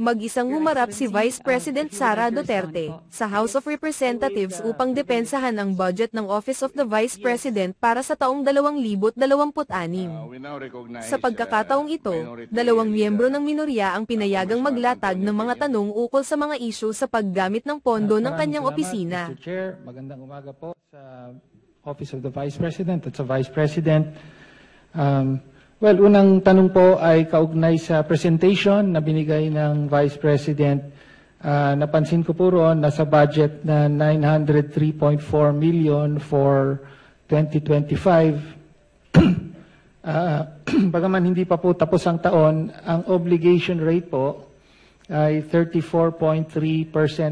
Mag-isang humarap si Vice President Sara Duterte sa House of Representatives upang depensahan ang budget ng Office of the Vice President para sa taong 2026. Sa pagkakataong ito, dalawang miyembro ng minorya ang pinayagang maglatag ng mga tanong ukol sa mga isyu sa paggamit ng pondo ng kanyang opisina. Mr. Chair, magandang umaga po sa Office of the Vice President at sa Vice President. Well, unang tanong po ay kaugnay sa presentation na binigay ng Vice President. Napansin ko po roon, nasa budget na 903.4 million for 2025. Bagaman hindi pa po tapos ang taon, ang obligation rate po ay 34.3%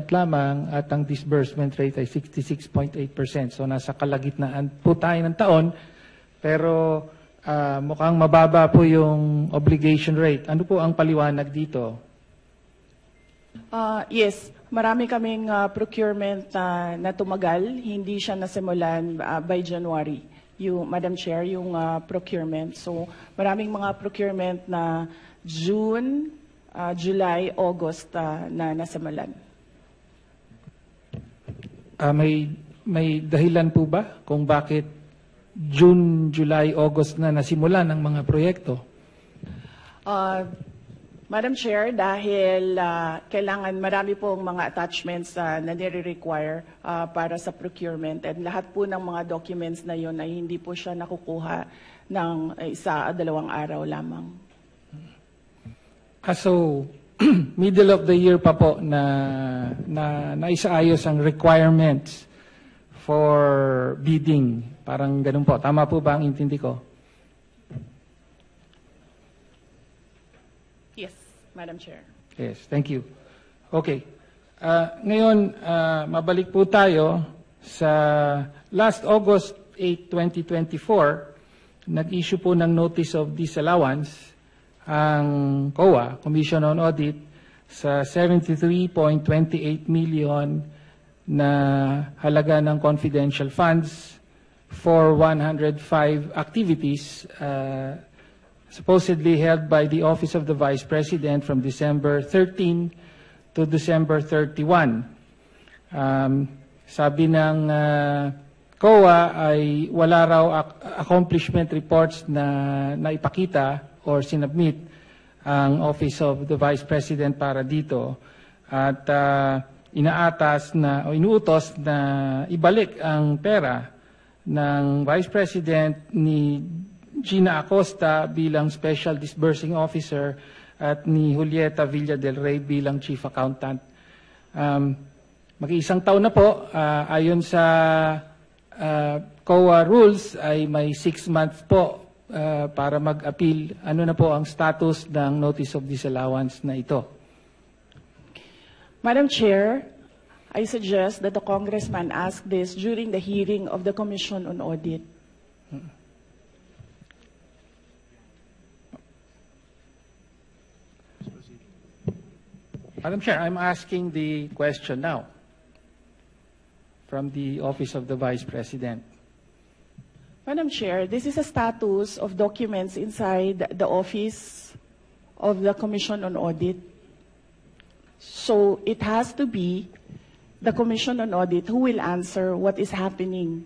lamang at ang disbursement rate ay 66.8%. So nasa kalagitnaan po tayo ng taon, pero mukhang mababa po yung obligation rate. Ano po ang paliwanag dito? Yes, marami kaming procurement na tumagal. Hindi siya nasimulan by January, Madam Chair, yung procurement. So maraming mga procurement na June, July, August na nasimulan. May dahilan po ba kung bakit June, July, August na nasimulan ng mga proyekto? Madam Chair, dahil kailangan marami pong mga attachments na nire-require para sa procurement, and lahat po ng mga documents na yun ay hindi po siya nakukuha ng isa o dalawang araw lamang. So, middle of the year pa po na naisaayos ang requirements for bidding. Parang ganun po. Tama po ba ang intindi ko? Yes, Madam Chair. Yes, thank you. Okay. Ngayon, mabalik po tayo sa last August 8, 2024, nag-issue po ng Notice of Disallowance ang COA, Commission on Audit, sa 73.28 million na halaga ng confidential funds for 105 activities supposedly held by the Office of the Vice President from December 13 to December 31. Sabi ng COA ay wala raw accomplishment reports na ipakita or sinubmit ang Office of the Vice President para dito, at inaatas na o inuutos na ibalik ang pera ng Vice President ni Gina Acosta bilang Special Disbursing Officer at ni Julieta Villa del Rey bilang Chief Accountant. Mag-iisang taon na po, ayon sa COA rules ay may 6 months po para mag-appeal. Ano na po ang status ng Notice of Disallowance na ito? Madam Chair, I suggest that the Congressman ask this during the hearing of the Commission on Audit. Madam Chair, I'm asking the question now from the Office of the Vice President. Madam Chair, this is a status of documents inside the Office of the Commission on Audit. So it has to be the Commission on Audit who will answer what is happening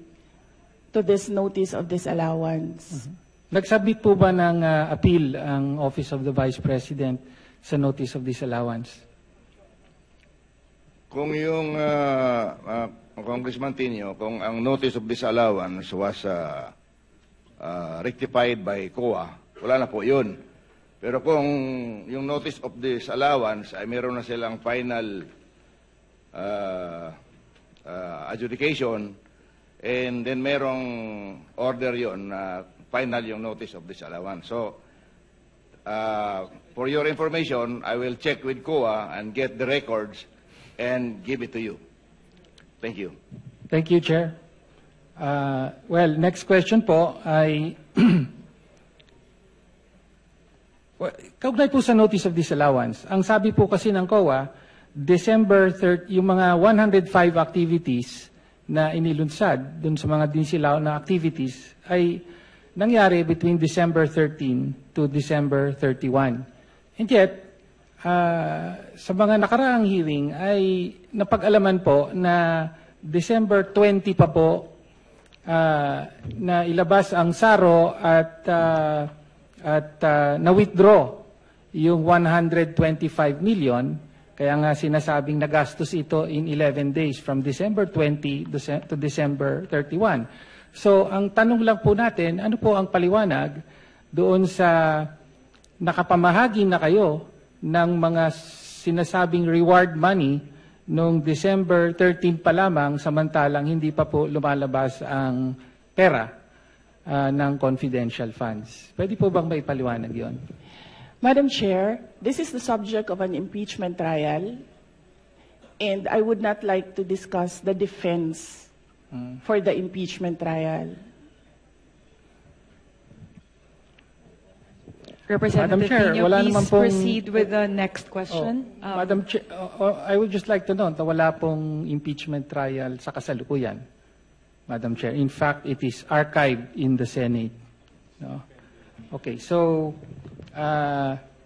to this Notice of Disallowance. Nagsubmit po ba ng appeal ang Office of the Vice President sa Notice of Disallowance? Kung yung Congressman Tinio, kung ang Notice of Disallowance was rectified by COA, wala na po yun. Pero kung yung Notice of Disallowance ay meron na silang final adjudication, and then merong order yon na final yung Notice of Disallowance. So, for your information, I will check with COA and get the records and give it to you. Thank you. Thank you, Chair. Well, next question po ay kaugnay po sa Notice of Disallowance. Ang sabi po kasi ng COA, December 30, yung mga 105 activities na inilunsad dun sa mga dinisilaw na activities ay nangyari between December 13 to December 31. And yet, sa mga nakaraang hearing ay napag-alaman po na December 20 pa po na ilabas ang SARO at na-withdraw yung 125 million. Kaya nga sinasabing nagastos ito in 11 days from December 20 to December 31. So ang tanong lang po natin, ano po ang paliwanag doon sa nakapamahagi na kayo ng mga sinasabing reward money noong December 13 pa lamang, samantalang hindi pa po lumalabas ang pera ng confidential funds. Pwede po bang maipaliwanag yon? Madam Chair, this is the subject of an impeachment trial, and I would not like to discuss the defense for the impeachment trial. Representative Chair, Pino, wala please naman pong- proceed with the next question. Madam Chair, I would just like to note na wala pong impeachment trial sa kasalukuyan, Madam Chair. In fact, it is archived in the Senate. No? Okay, so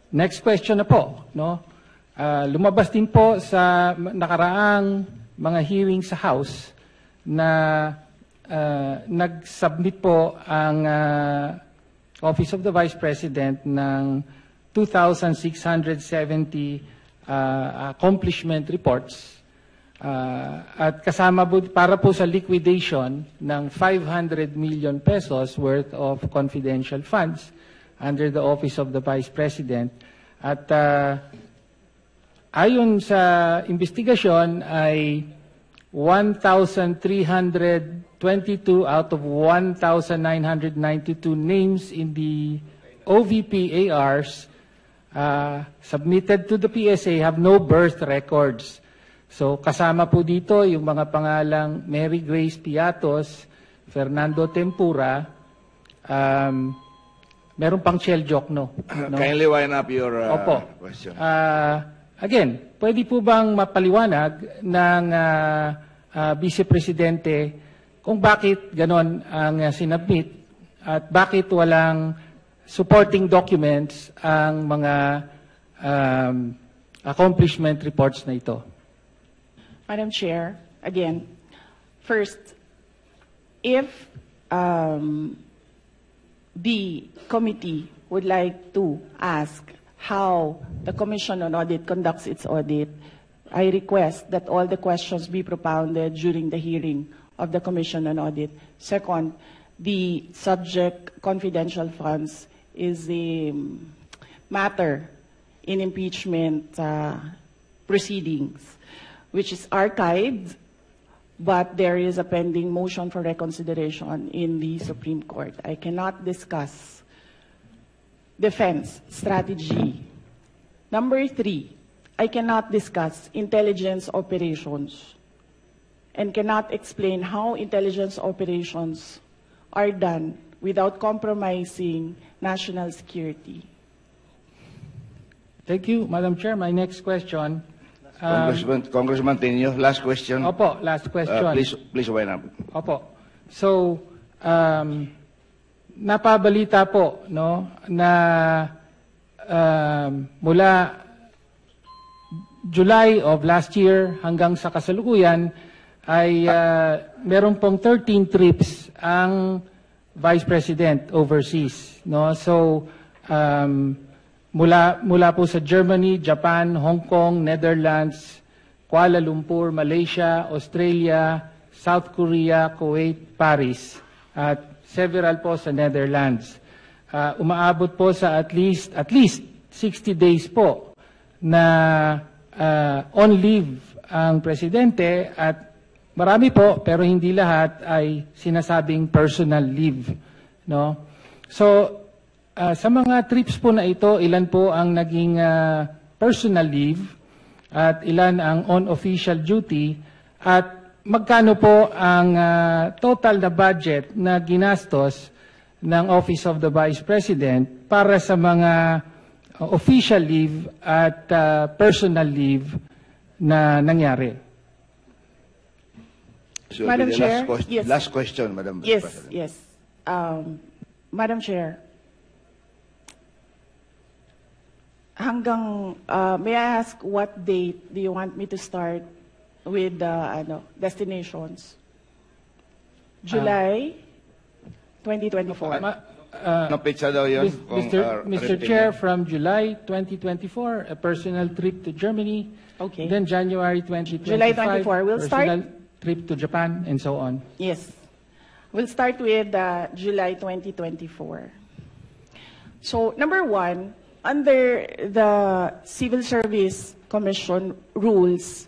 next question na po. No? Lumabas din po sa nakaraang mga hearing sa House na nag-submit po ang Office of the Vice President ng 2,670 accomplishment reports at kasama po, para po sa liquidation ng 500 million pesos worth of confidential funds under the Office of the Vice President. At ayon sa investigasyon ay 1,322 out of 1,992 names in the OVP ARs submitted to the PSA have no birth records. So kasama po dito yung mga pangalang Mary Grace Piatos, Fernando Tempura, meron pang shell joke, no? Kindly wind up your Opo. question. Again, pwede po bang mapaliwanag ng Vice Presidente kung bakit ganon ang sinabmit at bakit walang supporting documents ang mga accomplishment reports na ito? Madam Chair, again, first, if the committee would like to ask how the Commission on Audit conducts its audit, I request that all the questions be propounded during the hearing of the Commission on Audit. Second, the subject confidential funds is a matter in impeachment proceedings, which is archived, but there is a pending motion for reconsideration in the Supreme Court. I cannot discuss defense strategy. Number 3, I cannot discuss intelligence operations and cannot explain how intelligence operations are done without compromising national security. Thank you, Madam Chair. My next question. Congressman Tenyo, last question. Opo, last question. Please wind up. Opo. So, napabalita po, no, na mula July of last year hanggang sa kasalukuyan ay meron pong 13 trips ang Vice President overseas, no? So, mula po sa Germany, Japan, Hong Kong, Netherlands, Kuala Lumpur, Malaysia, Australia, South Korea, Kuwait, Paris, at several po sa Netherlands. Umaabot po sa at least 60 days po na on leave ang presidente at marami po pero hindi lahat ay sinasabing personal leave, no? So sa mga trips po na ito, ilan po ang naging personal leave at ilan ang on-official duty at magkano po ang total na budget na ginastos ng Office of the Vice President para sa mga official leave at personal leave na nangyari? So Madam the Chair, yes. last question, Madam Vice Yes, President. yes. Madam Chair, may I ask what date do you want me to start with the destinations? July 2024. Ano pizza daw yun? Mr. Chair, from July 2024, a personal trip to Germany. Okay. Then January 2025, July 24, we'll start- personal trip to Japan, and so on. Yes. We'll start with July 2024. So, number one, under the Civil Service Commission rules,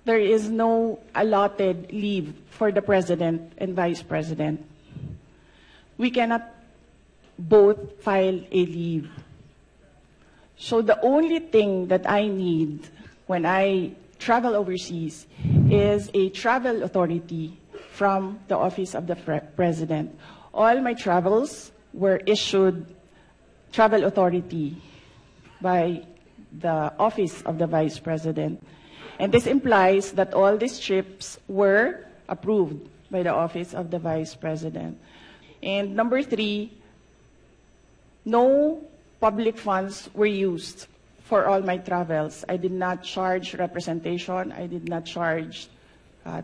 there is no allotted leave for the President and Vice President. We cannot both file a leave. So the only thing that I need when I travel overseas is a travel authority from the Office of the President. All my travels were issued travel authority by the Office of the Vice President. And this implies that all these trips were approved by the Office of the Vice President. And number three, no public funds were used for all my travels. I did not charge representation. I did not charge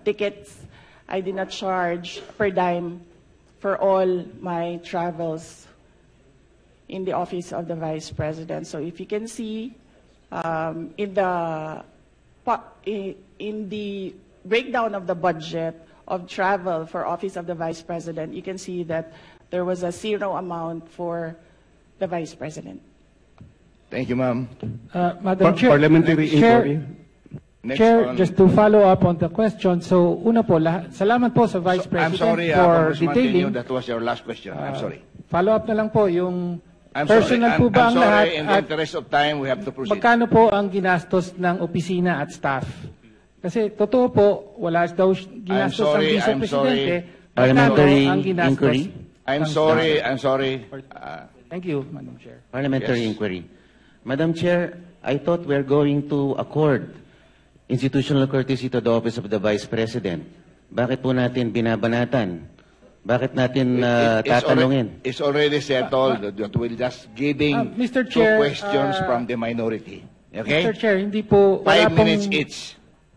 tickets. I did not charge per dime for all my travels in the Office of the Vice President. So if you can see in the breakdown of the budget of travel for Office of the Vice President, you can see that there was a zero amount for the Vice President. Thank you, ma'am. Madam Chair, Parliamentary inquiry. Next Chair, on- just to follow up on the question, so una po, salamat po sa Vice I'm President sorry, for Congressman Tenyo, detailing. that was your last question. I'm sorry. Follow up na lang po, yung I'm personal sorry. po ba I'm ang lahat sorry. In the at interest of time, we have to proceed. magkano po ang ginastos ng opisina at staff? Kasi totoo po, wala daw ginastos ang sorry, Vice I'm Presidente. sorry. Parliamentary Magkano ang ginastos inquiry. I'm ng sorry. staff? I'm sorry. Thank you, Madam Chair. Parliamentary Yes. inquiry. Madam Chair, I thought we're going to accord institutional courtesy to the Office of the Vice President. Bakit po natin binabanatan? Bakit natin tatanungin? It's already settled that we're just giving Mr. two Chair, questions from the minority. Okay? Mr. Chair, hindi po, wala 5 pong, minutes each.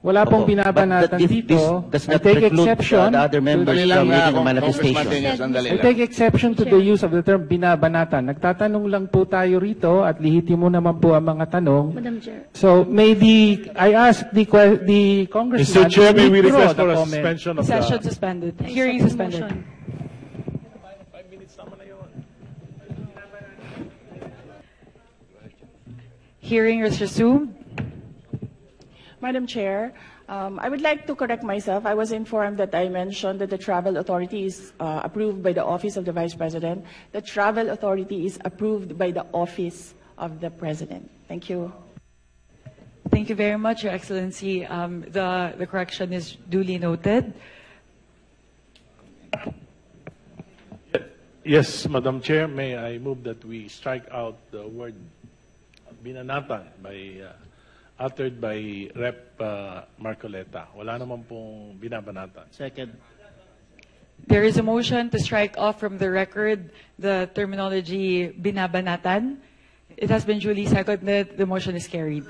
wala pong Opo. binabanatan But dito. does I not take preclude exception the other members to the- from making a Congressman manifestation. Tenyo, sandali I lang. take exception to the use of the term binabanatan. Nagtatanong lang po tayo rito at lihitimo naman po ang mga tanong. Madam Chair. So I ask the congressman Mr. Chair, may we withdraw request the for a comment. suspension of Session the... suspended. Hearing suspended. Hearing is resumed. Madam Chair, I would like to correct myself. I was informed that I mentioned that the travel authority is approved by the Office of the Vice President. The travel authority is approved by the Office of the President. Thank you. Thank you very much, Your Excellency. The correction is duly noted. Yes, Madam Chair, may I move that we strike out the word binanatan uttered by Rep. Marcoleta. Wala naman pong binabanatan. Second. There is a motion to strike off from the record the terminology binabanatan. It has been duly seconded. The motion is carried.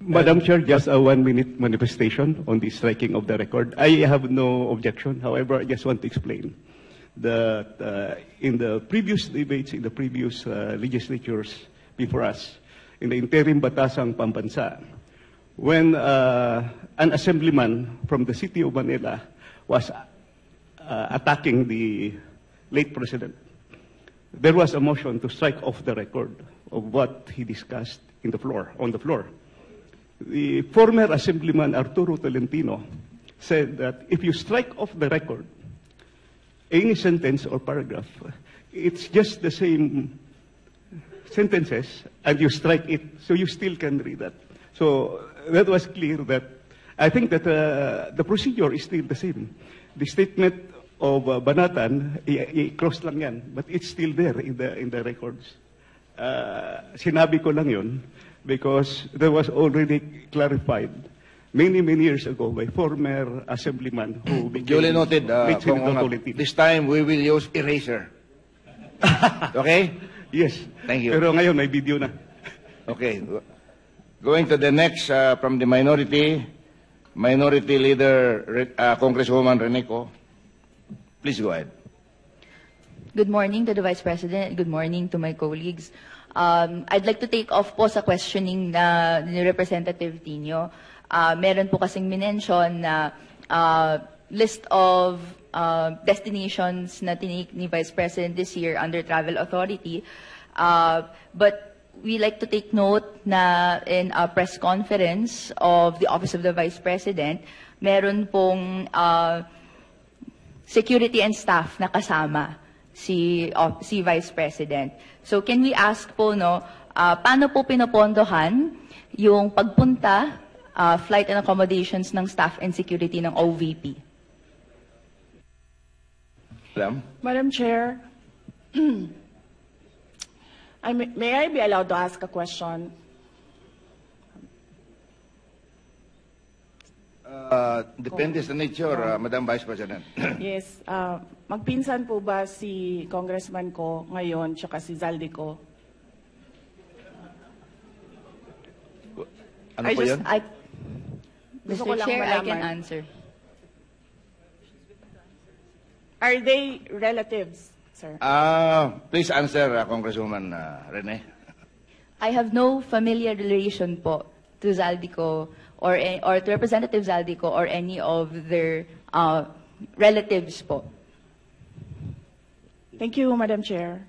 Madam Chair, just a 1-minute manifestation on the striking of the record. I have no objection. However, I just want to explain that in the previous debates, in the previous legislatures before us, in the interim Batasang Pambansa, when an assemblyman from the city of Manila was attacking the late president, there was a motion to strike off the record of what he discussed on the floor. The former Assemblyman Arturo Tolentino said that if you strike off the record any sentence or paragraph, it's just the same sentences, and you strike it, so you still can read that. So that was clear that I think that the procedure is still the same. The statement of Banatan, i-cross lang yan, but it's still there in the records. Sinabi ko lang yun because there was already clarified many years ago by former assemblyman who became Duly noted, late Senator Kong, Tolentino. this time we will use eraser. Okay? Yes. Thank you. Pero ngayon may video na. Okay. Going to the next from the Minority Leader, Congresswoman Reneco. Please go ahead. Good morning to the Vice President. Good morning to my colleagues. I'd like to take off po sa questioning ni Representative Tino. Meron po kasing minention na list of destinations na tinake ni Vice President this year under Travel Authority. But we like to take note na in a press conference of the Office of the Vice President, meron pong security and staff na kasama si Vice President. So can we ask po, paano po pinopondohan yung pagpunta, flight and accommodations ng staff and security ng OVP? Madam Chair, may I be allowed to ask a question? Depende sa nature, Madam Vice President. Yes. Magpinsan po ba si Congressman ko ngayon tsaka si Zaldico? Ano po yun? Gusto ko Mr. lang Chair, I can malaman. answer. Are they relatives, sir? Please answer, Congresswoman Rene. I have no familiar relation po to Zaldico or to Representative Zaldico or any of their relatives po. Thank you, Madam Chair.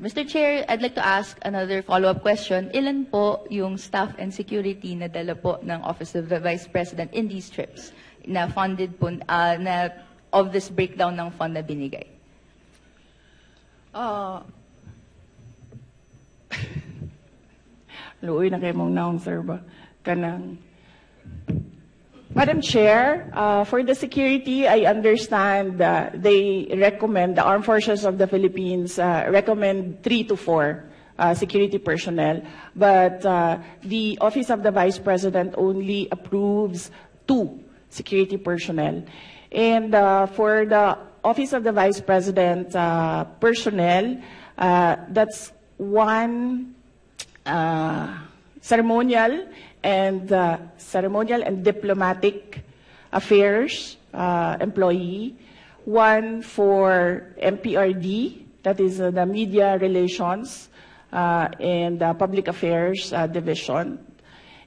Mr. Chair, I'd like to ask another follow-up question. Ilan po yung staff and security na dala po ng Office of the Vice President in these trips na funded po, na of this breakdown ng fund na binigay? Luoy na kayo mong naong, sir ba? Kanang. Madam Chair, for the security, I understand they recommend, the Armed Forces of the Philippines recommend 3 to 4 security personnel. But the Office of the Vice President only approves 2 security personnel. And for the Office of the Vice President personnel, that's 1 ceremonial and diplomatic affairs employee, 1 for MPRD, that is the media relations and public affairs division,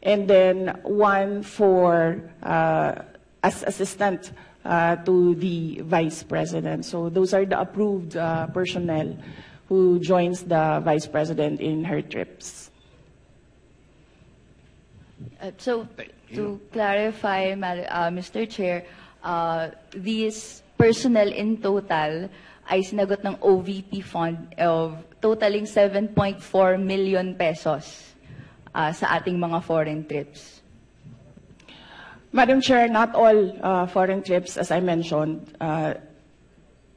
and then 1 for as assistant to the Vice President. So those are the approved personnel who joins the Vice President in her trips. So, to clarify, Mr. Chair, these personnel in total ay sinagot ng OVP fund of totaling 7.4 million pesos sa ating mga foreign trips. Madam Chair, not all foreign trips, as I mentioned.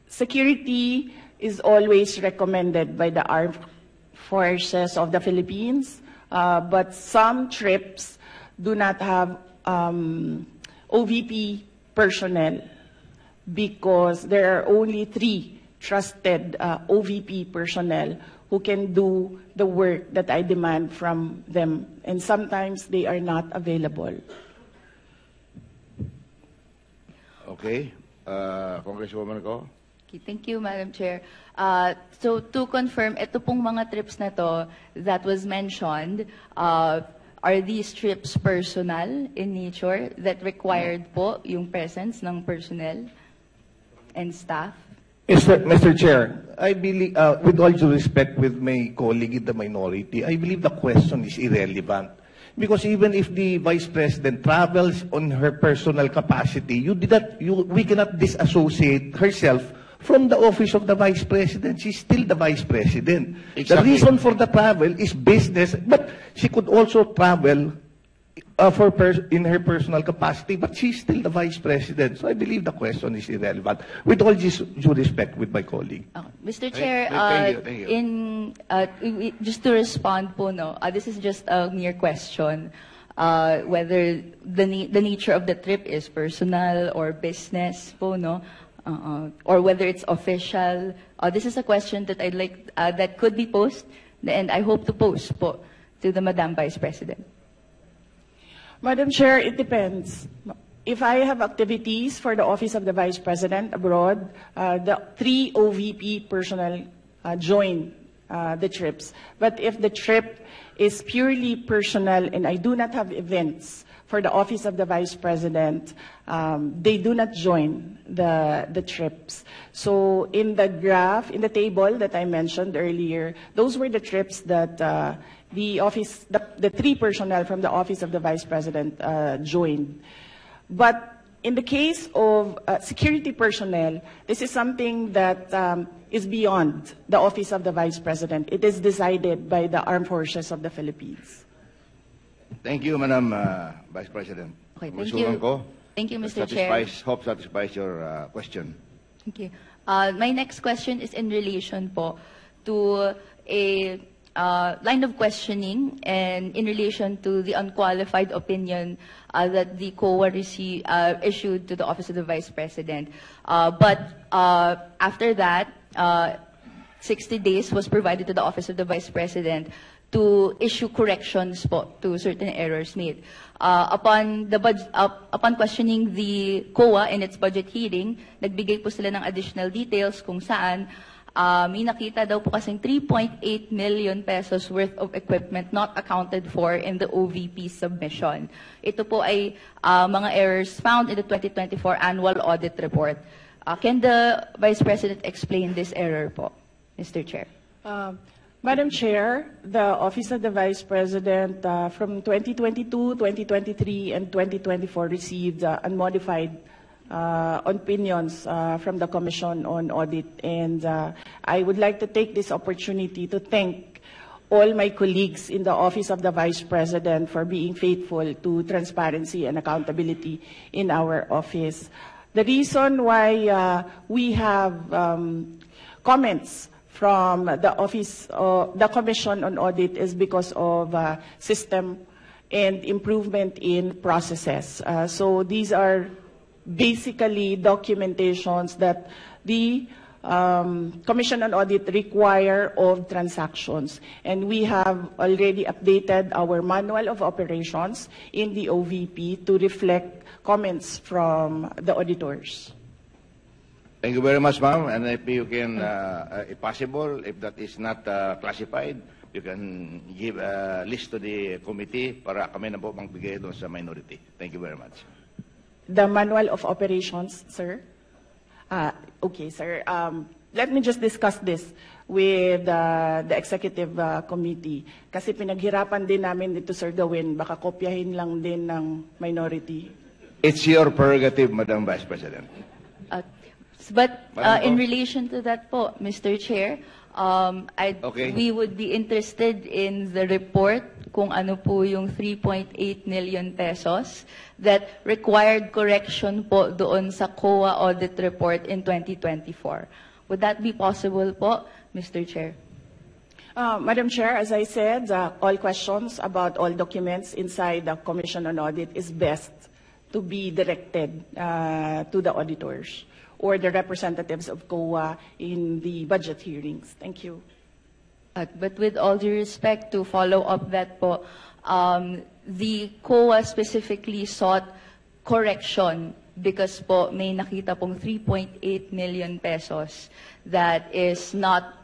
Security is always recommended by the Armed Forces of the Philippines, but some trips do not have OVP personnel because there are only 3 trusted OVP personnel who can do the work that I demand from them, and sometimes they are not available. Okay. Congresswoman ko. Okay, thank you, Madam Chair. So to confirm, ito pong mga trips na to that was mentioned, are these trips personal in nature that required po yung presence ng personnel and staff? Mr. Chair, I believe, with all due respect with my colleague in the minority, I believe the question is irrelevant. Because even if the Vice President travels on her personal capacity, we cannot disassociate herself from the office of the Vice President. She's still the Vice President. Exactly. The reason for the travel is business, but she could also travel in her personal capacity, but she's still the Vice President. So I believe the question is irrelevant. With all due respect with my colleague. Mr. Chair, Thank you. Just to respond po, this is just a mere question. Whether the nature of the trip is personal or business po, or whether it's official. This is a question that I'd like that could be posed And I hope to post po to the Madam Vice President. Madam Chair, it depends. If I have activities for the Office of the Vice President abroad, the 3 OVP personnel join the trips. But if the trip is purely personal and I do not have events for the Office of the Vice President, they do not join the trips. So in the graph, in the table that I mentioned earlier, those were the trips that the 3 personnel from the Office of the Vice President joined. But in the case of security personnel, this is something that is beyond the Office of the Vice President. It is decided by the Armed Forces of the Philippines. Thank you, Madam Vice President. Okay, thank you. Thank you, Mr. Chair. Hope satisfies your question. Thank you. My next question is in relation po to a line of questioning and in relation to the unqualified opinion that the COA issued to the Office of the Vice President. But after that, 60 days was provided to the Office of the Vice President to issue corrections po to certain errors made. Upon questioning the COA in its budget hearing, nagbigay po sila ng additional details kung saan may nakita daw po kasing 3.8 million pesos worth of equipment not accounted for in the OVP submission. Ito po ay mga errors found in the 2024 annual audit report. Can the Vice President explain this error po, Mr. Chair? Madam Chair, the Office of the Vice President from 2022, 2023, and 2024 received unmodified opinions from the Commission on Audit. And I would like to take this opportunity to thank all my colleagues in the Office of the Vice President for being faithful to transparency and accountability in our office. The reason why we have comments from the Office, the Commission on Audit is because of system and improvement in processes. So these are basically documentations that the Commission on Audit require of transactions. And we have already updated our manual of operations in the OVP to reflect comments from the auditors. Thank you very much, ma'am. And if you can, if possible, if that is not classified, you can give a list to the committee para kami na po magbigay doon sa minority. Thank you very much. The manual of operations, sir? Okay, sir. Let me just discuss this with the executive committee. Kasi pinaghirapan din namin ito, Sir Gawin. Baka kopyahin lang din ng minority. It's your prerogative, Madam Vice President. But in relation to that po, Mr. Chair, we would be interested in the report kung ano po yung 3.8 million pesos that required correction po doon sa COA audit report in 2024. Would that be possible po, Mr. Chair? Madam Chair, as I said, all questions about all documents inside the Commission on Audit is best to be directed to the auditors or the representatives of COA in the budget hearings. Thank you. But with all due respect, to follow up that po, the COA specifically sought correction because po may nakita pong 3.8 million pesos that is not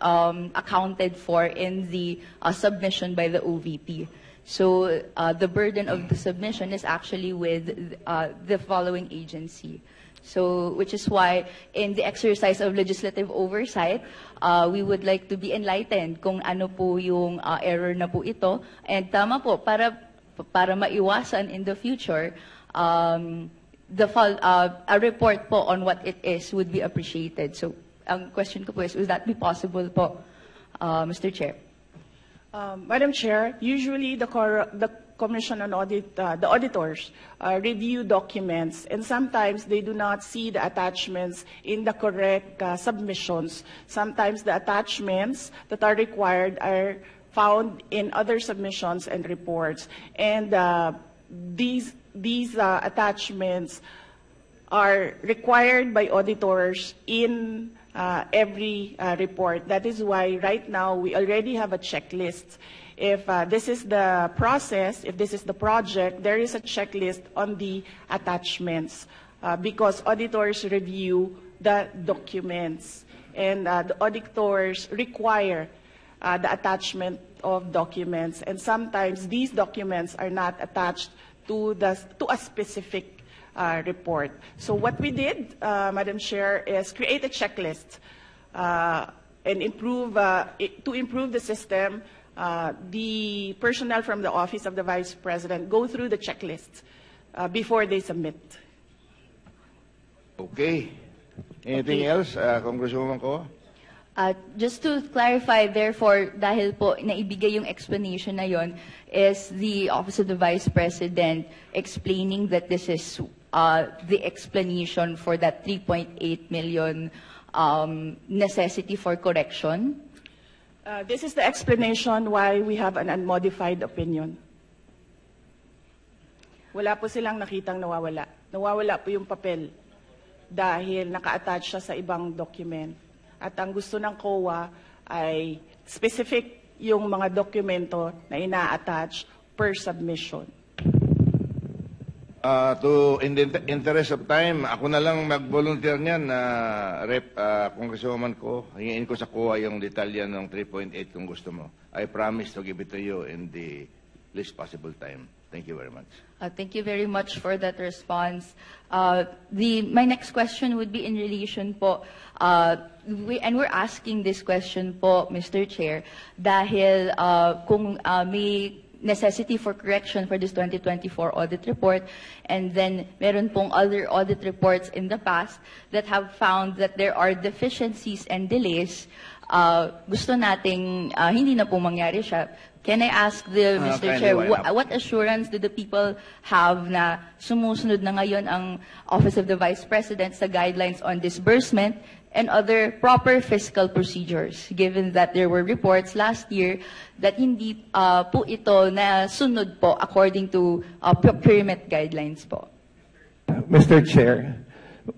accounted for in the submission by the OVP. So the burden of the submission is actually with the following agency. So, which is why in the exercise of legislative oversight, we would like to be enlightened kung ano po yung error na po ito. And tama po, para maiwasan in the future, a report po on what it is would be appreciated. So, ang question ko po is, would that be possible po, Mr. Chair? Madam Chair, usually the Commission on Audit, the auditors review documents, and sometimes they do not see the attachments in the correct submissions. Sometimes the attachments that are required are found in other submissions and reports. And these attachments are required by auditors in every report. That is why right now we already have a checklist. If this is the process, if this is the project, there is a checklist on the attachments because auditors review the documents and the auditors require the attachment of documents, and sometimes these documents are not attached to a specific report. So what we did, Madam Chair, is create a checklist and to improve the system. The personnel from the Office of the Vice President go through the checklist before they submit. Okay. Anything else, Congresswoman Ko? Just to clarify, therefore, dahil po naibigay yung explanation na yon, is the Office of the Vice President explaining that this is the explanation for that 3.8 million necessity for correction? This is the explanation why we have an unmodified opinion. Wala po silang nakitang nawawala. Nawawala po yung papel dahil naka-attach siya sa ibang document. At ang gusto ng COA ay specific yung mga dokumento na ina-attach per submission. In the interest of time, ako na lang mag-volunteer niyan na Congresswoman Ko. Hingin ko sa COA yung detalya ng 3.8 kung gusto mo. I promise to give it to you in the least possible time. Thank you very much. Thank you very much for that response. My next question would be in relation po, we're asking this question po, Mr. Chair, dahil kung may necessity for correction for this 2024 audit report, and then meron pong other audit reports in the past that have found that there are deficiencies and delays, gusto nating hindi na po mangyari siya. Can I ask Mr. Chair, what assurance do the people have na sumusunod na ngayon ang Office of the Vice President sa guidelines on disbursement and other proper fiscal procedures, given that there were reports last year that hindi po ito na sunod po according to procurement guidelines po? Mr. Chair,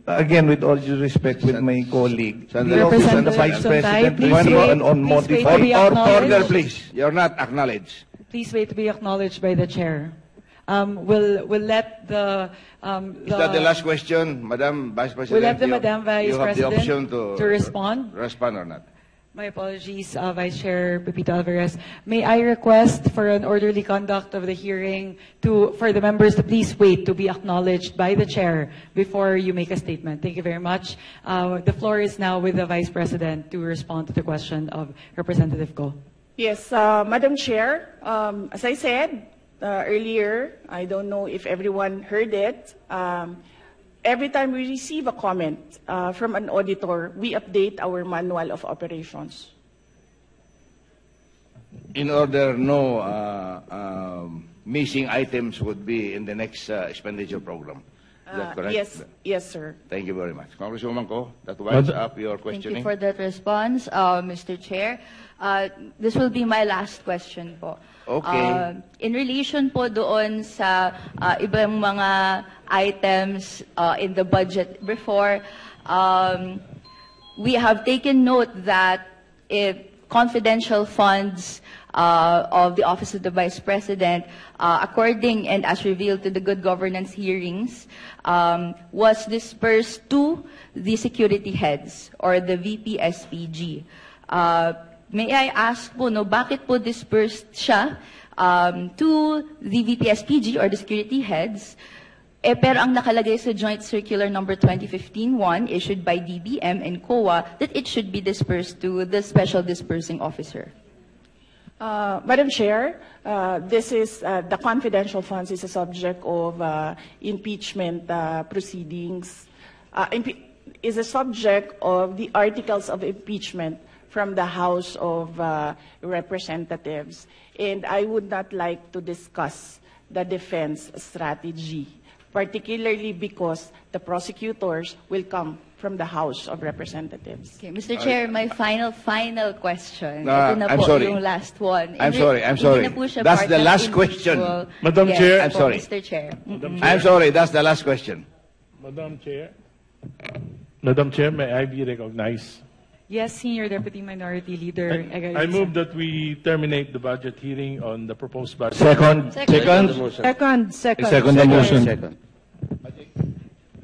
again, with all due respect with my colleague, the Office of the Vice President on modified Order, please. You're not acknowledged. Please wait to be acknowledged by the chair. We'll let the Is that the last question, Madam Vice President? We'll let the Madam Vice You have the option President to respond. Respond or not. My apologies, Vice Chair Pepito Alvarez. May I request for an orderly conduct of the hearing for the members to please wait to be acknowledged by the chair before you make a statement. Thank you very much. The floor is now with the Vice President to respond to the question of Representative Go. Yes, Madam Chair, as I said earlier, I don't know if everyone heard it, every time we receive a comment from an auditor, we update our manual of operations. In order no missing items would be in the next expenditure program. Is that correct? Yes, sir. Thank you very much. Congresswoman Ko, that winds up your questioning. Thank you for that response, Mr. Chair. This will be my last question po. Okay. In relation po doon sa ibang mga items in the budget before, we have taken note that if confidential funds of the Office of the Vice President, according and as revealed to the good governance hearings, was dispersed to the security heads or the VP-SPG. May I ask po, bakit po dispersed siya to the VP-SPG or the security heads, pero ang nakalagay sa Joint Circular Number 2015-1 issued by DBM and COA that it should be dispersed to the Special Disbursing Officer? Madam Chair, this is the confidential funds is a subject of impeachment proceedings. Is a subject of the articles of impeachment from the House of Representatives, and I would not like to discuss the defense strategy, particularly because the prosecutors will come from the House of Representatives. Okay, Mr. Chair, my final question. I'm Ito na po sorry. yung last one. I'm sorry. Hindi na po siya That's part the ng last question. individual. Madam Yes, Chair. I'm po, sorry. Mr. Chair. I'm sorry, that's the last question. Madam Chair, may I be recognized Yes, Senior Deputy Minority Leader Egarit. I move that we terminate the budget hearing on the proposed budget. Second. Second the motion. Second.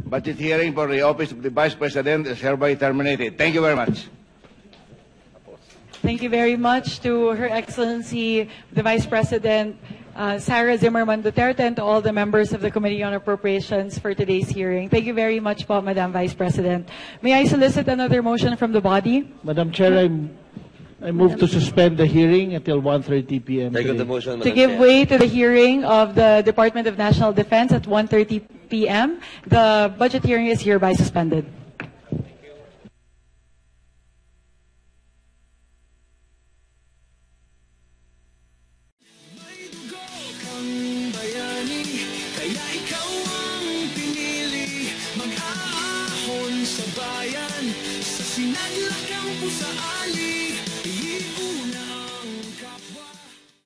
Budget hearing for the office of the Vice President is hereby terminated. Thank you very much. Thank you very much to Her Excellency, the Vice President, Sara Zimmerman Duterte, and to all the members of the Committee on Appropriations for today's hearing. Thank you very much po, Madam Vice President. May I solicit another motion from the body? Madam Chair, I move to suspend the hearing until 1:30 p.m. Second the today. motion, To Madam give Chair. way to the hearing of the Department of National Defense at 1:30 p.m., the budget hearing is hereby suspended. Kaya ikaw ang pinili, mag-aahon sa bayan, sa sinadlakang pusaali.